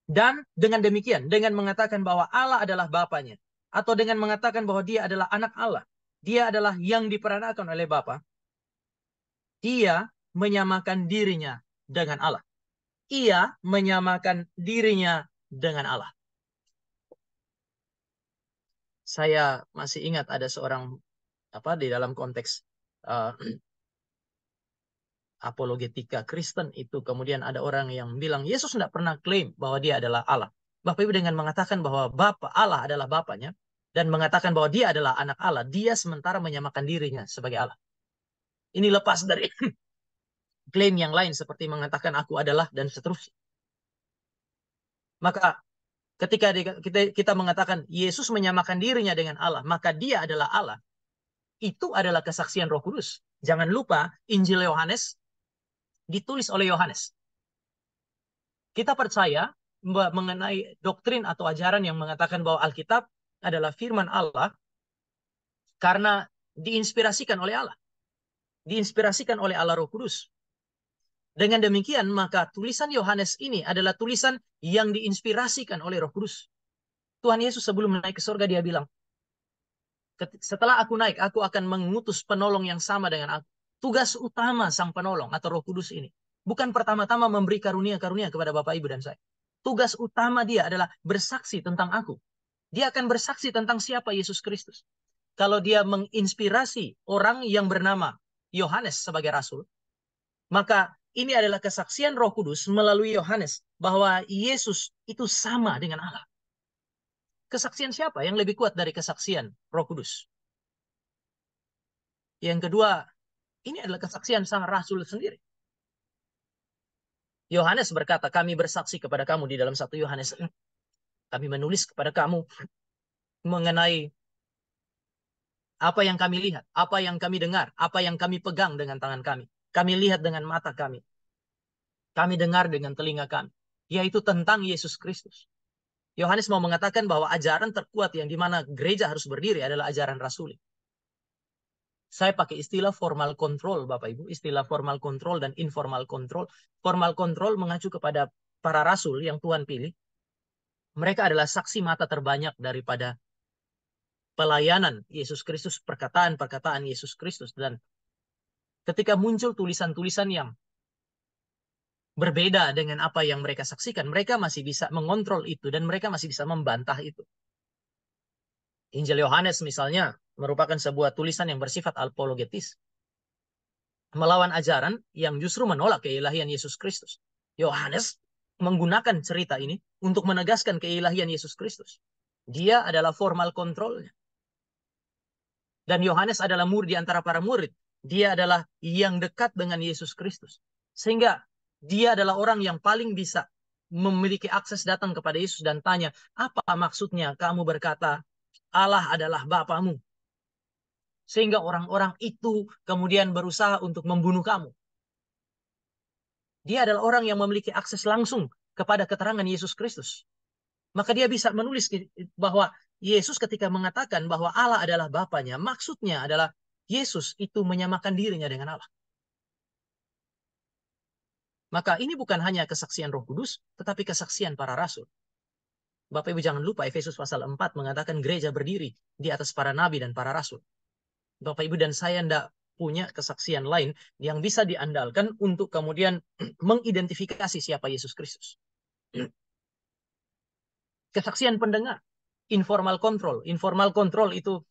Dan dengan demikian, dengan mengatakan bahwa Allah adalah Bapanya, atau dengan mengatakan bahwa dia adalah anak Allah, dia adalah yang diperanakan oleh Bapa, dia menyamakan dirinya dengan Allah. Ia menyamakan dirinya dengan Allah. Saya masih ingat ada seorang di dalam konteks uh, apologetika Kristen itu kemudian ada orang yang bilang Yesus tidak pernah klaim bahwa dia adalah Allah. Bapak Ibu dengan mengatakan bahwa Bapa Allah adalah Bapanya dan mengatakan bahwa dia adalah anak Allah, dia sementara menyamakan dirinya sebagai Allah. Ini lepas dari klaim yang lain seperti mengatakan aku adalah dan seterusnya. Maka ketika kita mengatakan Yesus menyamakan dirinya dengan Allah, maka dia adalah Allah. Itu adalah kesaksian Roh Kudus. Jangan lupa Injil Yohanes ditulis oleh Yohanes. Kita percaya mengenai doktrin atau ajaran yang mengatakan bahwa Alkitab adalah firman Allah karena diinspirasikan oleh Allah. Diinspirasikan oleh Allah Roh Kudus. Dengan demikian, maka tulisan Yohanes ini adalah tulisan yang diinspirasikan oleh Roh Kudus. Tuhan Yesus sebelum naik ke surga dia bilang, setelah aku naik, aku akan mengutus penolong yang sama dengan aku. Tugas utama sang penolong atau Roh Kudus ini bukan pertama-tama memberi karunia-karunia kepada Bapak Ibu dan saya. Tugas utama dia adalah bersaksi tentang aku. Dia akan bersaksi tentang siapa Yesus Kristus. Kalau dia menginspirasi orang yang bernama Yohanes sebagai rasul, maka ini adalah kesaksian Roh Kudus melalui Yohanes bahwa Yesus itu sama dengan Allah. Kesaksian siapa yang lebih kuat dari kesaksian Roh Kudus? Yang kedua, ini adalah kesaksian sang rasul sendiri. Yohanes berkata, kami bersaksi kepada kamu di dalam 1 Yohanes. Kami menulis kepada kamu mengenai apa yang kami lihat, apa yang kami dengar, apa yang kami pegang dengan tangan kami. Kami lihat dengan mata kami. Kami dengar dengan telinga kami. Yaitu tentang Yesus Kristus. Yohanes mau mengatakan bahwa ajaran terkuat yang dimana gereja harus berdiri adalah ajaran rasuli. Saya pakai istilah formal control, Bapak Ibu. Istilah formal control dan informal control. Formal control mengacu kepada para rasul yang Tuhan pilih. Mereka adalah saksi mata terbanyak daripada pelayanan Yesus Kristus, perkataan-perkataan Yesus Kristus. Dan ketika muncul tulisan-tulisan yang berbeda dengan apa yang mereka saksikan, mereka masih bisa mengontrol itu dan mereka masih bisa membantah itu. Injil Yohanes misalnya merupakan sebuah tulisan yang bersifat apologetis, melawan ajaran yang justru menolak keilahian Yesus Kristus. Yohanes menggunakan cerita ini untuk menegaskan keilahian Yesus Kristus. Dia adalah formal kontrolnya. Dan Yohanes adalah murid di antara para murid. Dia adalah yang dekat dengan Yesus Kristus. Sehingga dia adalah orang yang paling bisa memiliki akses datang kepada Yesus dan tanya, apa maksudnya kamu berkata Allah adalah Bapamu? Sehingga orang-orang itu kemudian berusaha untuk membunuh kamu. Dia adalah orang yang memiliki akses langsung kepada keterangan Yesus Kristus. Maka dia bisa menulis bahwa Yesus ketika mengatakan bahwa Allah adalah Bapanya, maksudnya adalah Yesus itu menyamakan dirinya dengan Allah. Maka ini bukan hanya kesaksian Roh Kudus, tetapi kesaksian para rasul. Bapak Ibu jangan lupa Efesus pasal 4 mengatakan gereja berdiri di atas para nabi dan para rasul. Bapak Ibu dan saya tidak punya kesaksian lain yang bisa diandalkan untuk kemudian mengidentifikasi siapa Yesus Kristus. Kesaksian pendengar, informal control. Informal control itu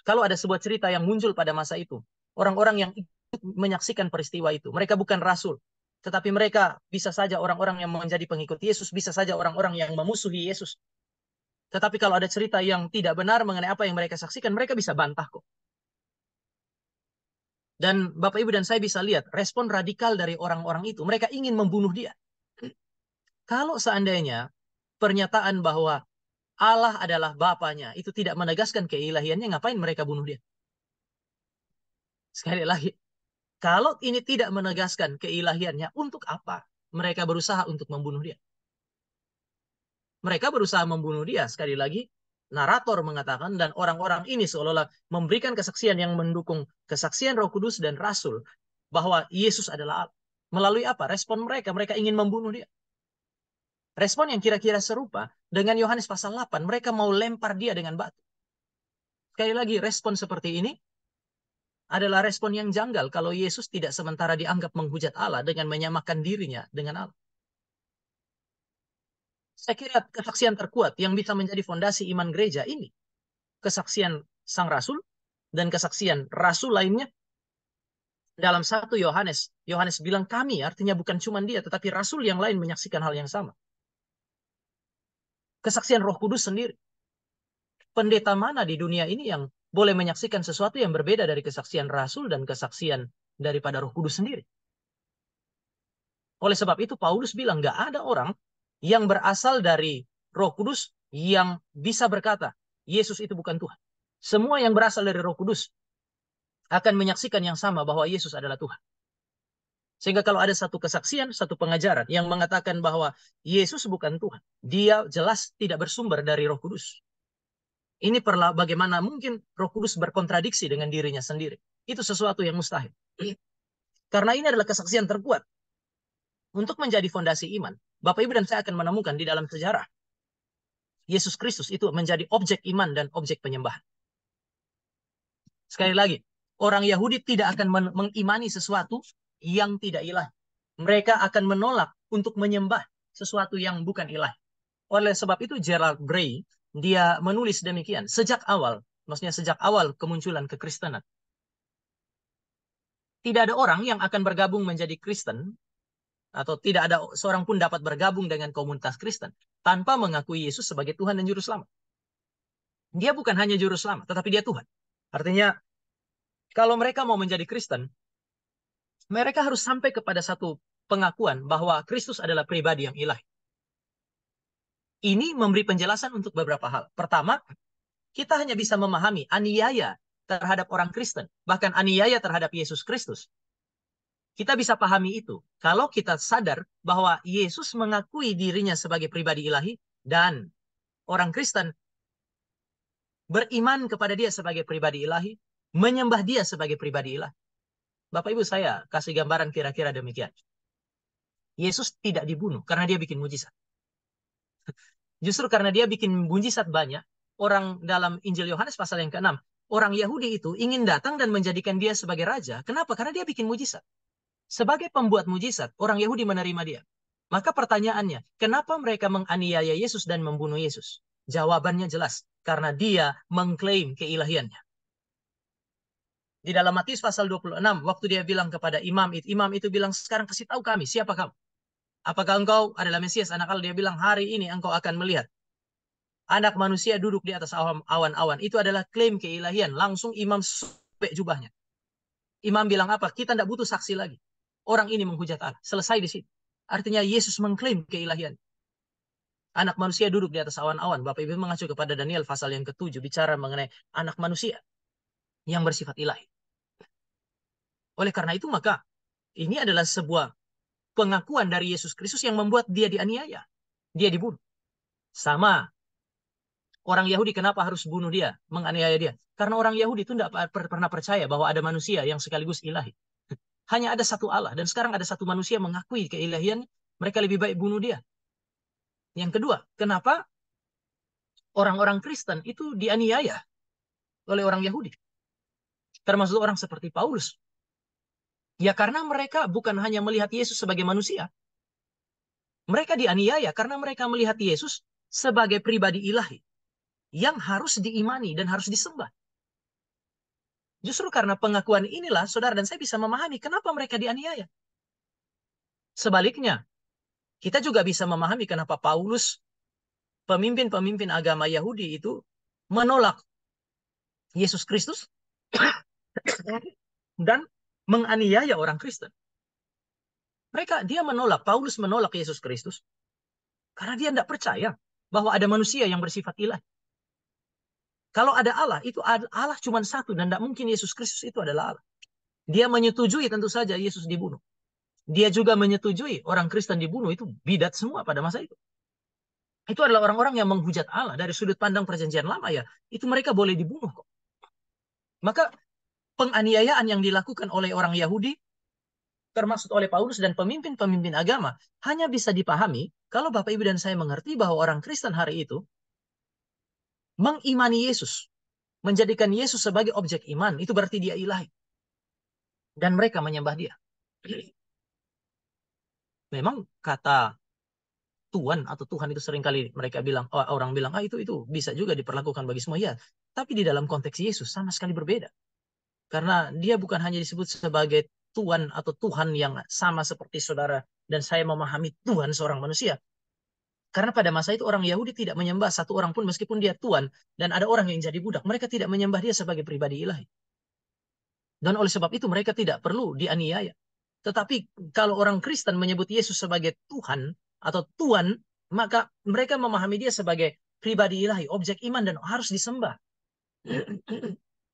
kalau ada sebuah cerita yang muncul pada masa itu, orang-orang yang ikut menyaksikan peristiwa itu, mereka bukan rasul, tetapi mereka bisa saja orang-orang yang menjadi pengikut Yesus, bisa saja orang-orang yang memusuhi Yesus. Tetapi kalau ada cerita yang tidak benar mengenai apa yang mereka saksikan, mereka bisa bantah kok. Dan Bapak Ibu dan saya bisa lihat respon radikal dari orang-orang itu. Mereka ingin membunuh dia. Kalau seandainya pernyataan bahwa Allah adalah Bapanya itu tidak menegaskan keilahiannya, ngapain mereka bunuh dia? Sekali lagi, kalau ini tidak menegaskan keilahiannya, untuk apa mereka berusaha untuk membunuh dia? Mereka berusaha membunuh dia, sekali lagi, narator mengatakan, dan orang-orang ini seolah-olah memberikan kesaksian yang mendukung kesaksian Roh Kudus dan Rasul bahwa Yesus adalah Allah. Melalui apa? Respon mereka, mereka ingin membunuh dia. Respon yang kira-kira serupa dengan Yohanes pasal 8, mereka mau lempar dia dengan batu. Sekali lagi, respon seperti ini adalah respon yang janggal kalau Yesus tidak sementara dianggap menghujat Allah dengan menyamakan dirinya dengan Allah. Saya kira kesaksian terkuat yang bisa menjadi fondasi iman gereja ini, kesaksian sang rasul dan kesaksian rasul lainnya dalam 1 Yohanes. Yohanes bilang kami, artinya bukan cuma dia, tetapi rasul yang lain menyaksikan hal yang sama. Kesaksian Roh Kudus sendiri. Pendeta mana di dunia ini yang boleh menyaksikan sesuatu yang berbeda dari kesaksian rasul dan kesaksian daripada Roh Kudus sendiri? Oleh sebab itu Paulus bilang nggak ada orang yang berasal dari Roh Kudus yang bisa berkata Yesus itu bukan Tuhan. Semua yang berasal dari Roh Kudus akan menyaksikan yang sama bahwa Yesus adalah Tuhan. Sehingga kalau ada satu kesaksian, satu pengajaran yang mengatakan bahwa Yesus bukan Tuhan, dia jelas tidak bersumber dari Roh Kudus. Ini bagaimana mungkin Roh Kudus berkontradiksi dengan dirinya sendiri. Itu sesuatu yang mustahil. Karena ini adalah kesaksian terkuat. Untuk menjadi fondasi iman, Bapak Ibu dan saya akan menemukan di dalam sejarah Yesus Kristus itu menjadi objek iman dan objek penyembahan. Sekali lagi, orang Yahudi tidak akan mengimani sesuatu yang tidak ilahi. Mereka akan menolak untuk menyembah sesuatu yang bukan ilahi. Oleh sebab itu Gerald Bray, dia menulis demikian. Sejak awal, maksudnya sejak awal kemunculan kekristenan, tidak ada orang yang akan bergabung menjadi Kristen, atau tidak ada seorang pun dapat bergabung dengan komunitas Kristen tanpa mengakui Yesus sebagai Tuhan dan Juru Selamat. Dia bukan hanya Juru Selamat, tetapi dia Tuhan. Artinya, kalau mereka mau menjadi Kristen, mereka harus sampai kepada satu pengakuan bahwa Kristus adalah pribadi yang ilahi. Ini memberi penjelasan untuk beberapa hal. Pertama, kita hanya bisa memahami aniaya terhadap orang Kristen, bahkan aniaya terhadap Yesus Kristus. Kita bisa pahami itu kalau kita sadar bahwa Yesus mengakui dirinya sebagai pribadi ilahi dan orang Kristen beriman kepada dia sebagai pribadi ilahi, menyembah dia sebagai pribadi ilahi. Bapak Ibu, saya kasih gambaran kira-kira demikian. Yesus tidak dibunuh karena dia bikin mujizat. Justru karena dia bikin mujizat banyak, orang dalam Injil Yohanes pasal yang ke-6, orang Yahudi itu ingin datang dan menjadikan dia sebagai raja. Kenapa? Karena dia bikin mujizat. Sebagai pembuat mujizat, orang Yahudi menerima dia. Maka pertanyaannya, kenapa mereka menganiaya Yesus dan membunuh Yesus? Jawabannya jelas, karena dia mengklaim keilahiannya. Di dalam Matius pasal 26, waktu dia bilang kepada imam itu bilang, sekarang kasih tahu kami, siapa kamu? Apakah engkau adalah Mesias, anak Allah? Dia bilang, hari ini engkau akan melihat anak manusia duduk di atas awan-awan. Itu adalah klaim keilahian. Langsung imam sobek jubahnya. Imam bilang apa? Kita tidak butuh saksi lagi. Orang ini menghujat Allah. Selesai di situ. Artinya Yesus mengklaim keilahian. Anak manusia duduk di atas awan-awan. Bapak Ibu mengacu kepada Daniel pasal yang ke-7. Bicara mengenai anak manusia yang bersifat ilahi. Oleh karena itu maka ini adalah sebuah pengakuan dari Yesus Kristus yang membuat dia dianiaya. Dia dibunuh. Sama orang Yahudi kenapa harus bunuh dia, menganiaya dia? Karena orang Yahudi itu tidak pernah percaya bahwa ada manusia yang sekaligus ilahi. Hanya ada satu Allah. Dan sekarang ada satu manusia mengakui keilahian. Mereka lebih baik bunuh dia. Yang kedua, kenapa orang-orang Kristen itu dianiaya oleh orang Yahudi? Termasuk orang seperti Paulus. Ya karena mereka bukan hanya melihat Yesus sebagai manusia. Mereka dianiaya karena mereka melihat Yesus sebagai pribadi ilahi. Yang harus diimani dan harus disembah. Justru karena pengakuan inilah, saudara dan saya bisa memahami kenapa mereka dianiaya. Sebaliknya, kita juga bisa memahami kenapa Paulus, pemimpin-pemimpin agama Yahudi itu menolak Yesus Kristus dan menganiaya orang Kristen. Dia menolak, Paulus menolak Yesus Kristus karena dia tidak percaya bahwa ada manusia yang bersifat ilahi. Kalau ada Allah, itu Allah cuma satu dan tidak mungkin Yesus Kristus itu adalah Allah. Dia menyetujui tentu saja Yesus dibunuh. Dia juga menyetujui orang Kristen dibunuh, itu bidat semua pada masa itu. Itu adalah orang-orang yang menghujat Allah dari sudut pandang perjanjian lama ya. Itu mereka boleh dibunuh kok. Maka penganiayaan yang dilakukan oleh orang Yahudi, termasuk oleh Paulus dan pemimpin-pemimpin agama, hanya bisa dipahami kalau Bapak Ibu dan saya mengerti bahwa orang Kristen hari itu mengimani Yesus, menjadikan Yesus sebagai objek iman, itu berarti dia ilahi. Dan mereka menyembah dia. Memang kata Tuhan atau Tuhan itu seringkali mereka bilang, orang bilang, itu bisa juga diperlakukan bagi semua. Ya, tapi di dalam konteks Yesus sama sekali berbeda. Karena dia bukan hanya disebut sebagai Tuhan atau Tuhan yang sama seperti saudara dan saya memahami Tuhan seorang manusia. Karena pada masa itu orang Yahudi tidak menyembah satu orang pun meskipun dia Tuhan dan ada orang yang jadi budak. Mereka tidak menyembah dia sebagai pribadi ilahi. Dan oleh sebab itu mereka tidak perlu dianiaya. Tetapi kalau orang Kristen menyebut Yesus sebagai Tuhan atau Tuhan, maka mereka memahami dia sebagai pribadi ilahi, objek iman dan harus disembah.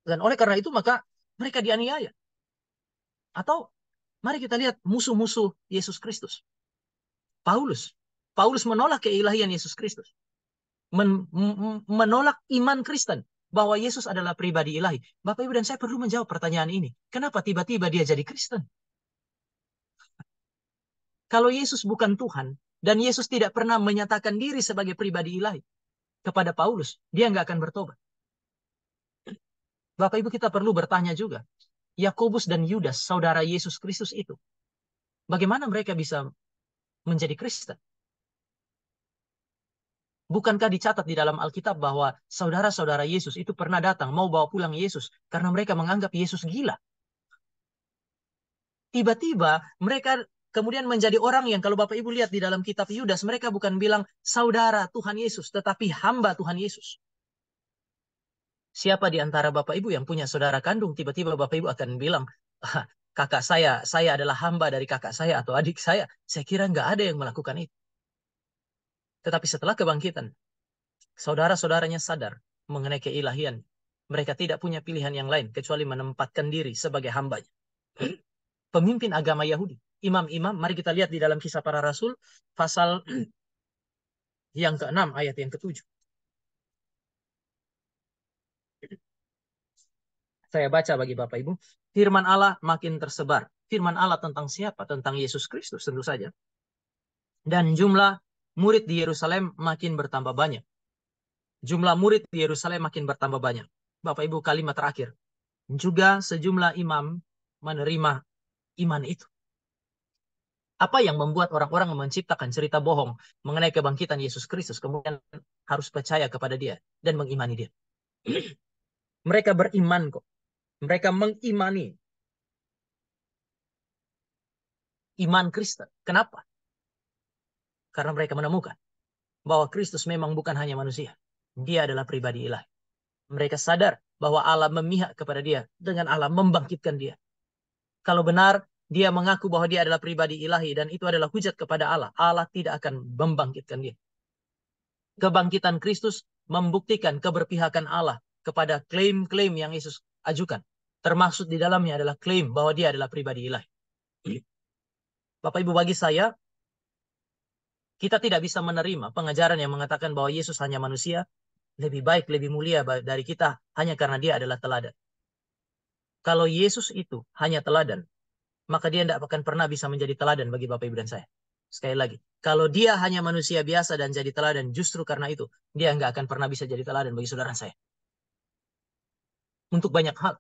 Dan oleh karena itu maka mereka dianiaya. Atau mari kita lihat musuh-musuh Yesus Kristus. Paulus. Paulus menolak keilahian Yesus Kristus. Menolak iman Kristen bahwa Yesus adalah pribadi ilahi. Bapak Ibu dan saya perlu menjawab pertanyaan ini. Kenapa tiba-tiba dia jadi Kristen? Kalau Yesus bukan Tuhan dan Yesus tidak pernah menyatakan diri sebagai pribadi ilahi kepada Paulus, dia nggak akan bertobat. Bapak Ibu kita perlu bertanya juga. Yakobus dan Yudas, saudara Yesus Kristus itu, bagaimana mereka bisa menjadi Kristen? Bukankah dicatat di dalam Alkitab bahwa saudara-saudara Yesus itu pernah datang mau bawa pulang Yesus karena mereka menganggap Yesus gila? Tiba-tiba mereka kemudian menjadi orang yang kalau Bapak Ibu lihat di dalam kitab Yudas, mereka bukan bilang saudara Tuhan Yesus, tetapi hamba Tuhan Yesus. Siapa di antara Bapak Ibu yang punya saudara kandung, tiba-tiba Bapak Ibu akan bilang, kakak saya adalah hamba dari kakak saya atau adik saya. Saya kira nggak ada yang melakukan itu. Tetapi setelah kebangkitan, saudara-saudaranya sadar mengenai keilahian. Mereka tidak punya pilihan yang lain kecuali menempatkan diri sebagai hambanya. Pemimpin agama Yahudi, imam-imam, mari kita lihat di dalam Kisah Para Rasul, pasal yang ke-6, ayat yang ke-7. Saya baca bagi Bapak Ibu. Firman Allah makin tersebar. Firman Allah tentang siapa? Tentang Yesus Kristus tentu saja. Dan jumlah murid di Yerusalem makin bertambah banyak. Jumlah murid di Yerusalem makin bertambah banyak. Bapak Ibu, kalimat terakhir. Juga sejumlah imam menerima iman itu. Apa yang membuat orang-orang menciptakan cerita bohong mengenai kebangkitan Yesus Kristus kemudian harus percaya kepada dia dan mengimani dia? Mereka beriman kok. Mereka mengimani iman Kristen. Kenapa? Karena mereka menemukan bahwa Kristus memang bukan hanya manusia. Dia adalah pribadi ilahi. Mereka sadar bahwa Allah memihak kepada dia dengan Allah membangkitkan dia. Kalau benar dia mengaku bahwa dia adalah pribadi ilahi dan itu adalah hujat kepada Allah, Allah tidak akan membangkitkan dia. Kebangkitan Kristus membuktikan keberpihakan Allah kepada klaim-klaim yang Yesus ajukan. Termasuk di dalamnya adalah klaim bahwa dia adalah pribadi ilahi. Bapak Ibu, bagi saya, kita tidak bisa menerima pengajaran yang mengatakan bahwa Yesus hanya manusia, lebih baik, lebih mulia dari kita hanya karena dia adalah teladan. Kalau Yesus itu hanya teladan, maka dia tidak akan pernah bisa menjadi teladan bagi Bapak Ibu dan saya. Sekali lagi, kalau dia hanya manusia biasa dan jadi teladan, justru karena itu, dia nggak akan pernah bisa jadi teladan bagi saudara saya. Untuk banyak hal,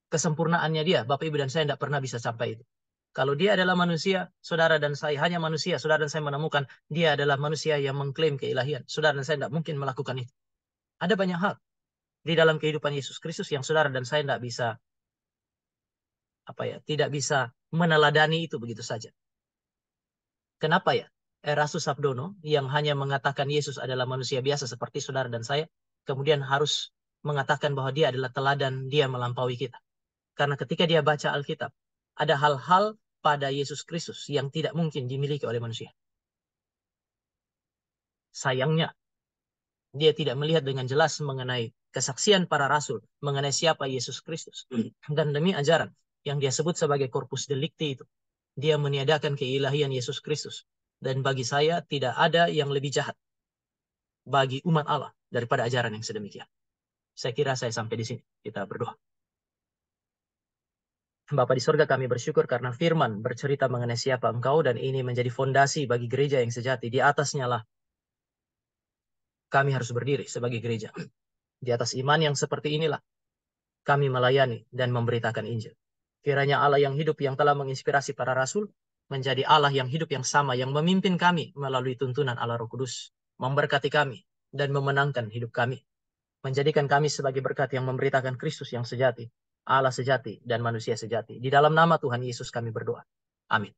kesempurnaannya dia, Bapak Ibu dan saya tidak pernah bisa sampai itu. Kalau dia adalah manusia, saudara dan saya hanya manusia, saudara dan saya menemukan dia adalah manusia yang mengklaim keilahian. Saudara dan saya tidak mungkin melakukan itu. Ada banyak hal di dalam kehidupan Yesus Kristus yang saudara dan saya tidak bisa tidak bisa meneladani itu begitu saja. Kenapa ya? Erastus Sabdono yang hanya mengatakan Yesus adalah manusia biasa seperti saudara dan saya, kemudian harus mengatakan bahwa dia adalah teladan, dia melampaui kita. Karena ketika dia baca Alkitab, ada hal-hal pada Yesus Kristus yang tidak mungkin dimiliki oleh manusia. Sayangnya, dia tidak melihat dengan jelas mengenai kesaksian para rasul, mengenai siapa Yesus Kristus. Dan demi ajaran yang dia sebut sebagai corpus delicti itu, dia meniadakan keilahian Yesus Kristus. Dan bagi saya tidak ada yang lebih jahat bagi umat Allah daripada ajaran yang sedemikian. Saya kira saya sampai di sini. Kita berdoa. Bapa di surga, kami bersyukur karena firman bercerita mengenai siapa Engkau, dan ini menjadi fondasi bagi gereja yang sejati. Di atasnya lah kami harus berdiri sebagai gereja. Di atas iman yang seperti inilah kami melayani dan memberitakan Injil. Kiranya Allah yang hidup yang telah menginspirasi para rasul menjadi Allah yang hidup yang sama, yang memimpin kami melalui tuntunan Allah Roh Kudus, memberkati kami dan memenangkan hidup kami, menjadikan kami sebagai berkat yang memberitakan Kristus yang sejati, Allah sejati, dan manusia sejati. Di dalam nama Tuhan Yesus kami berdoa. Amin.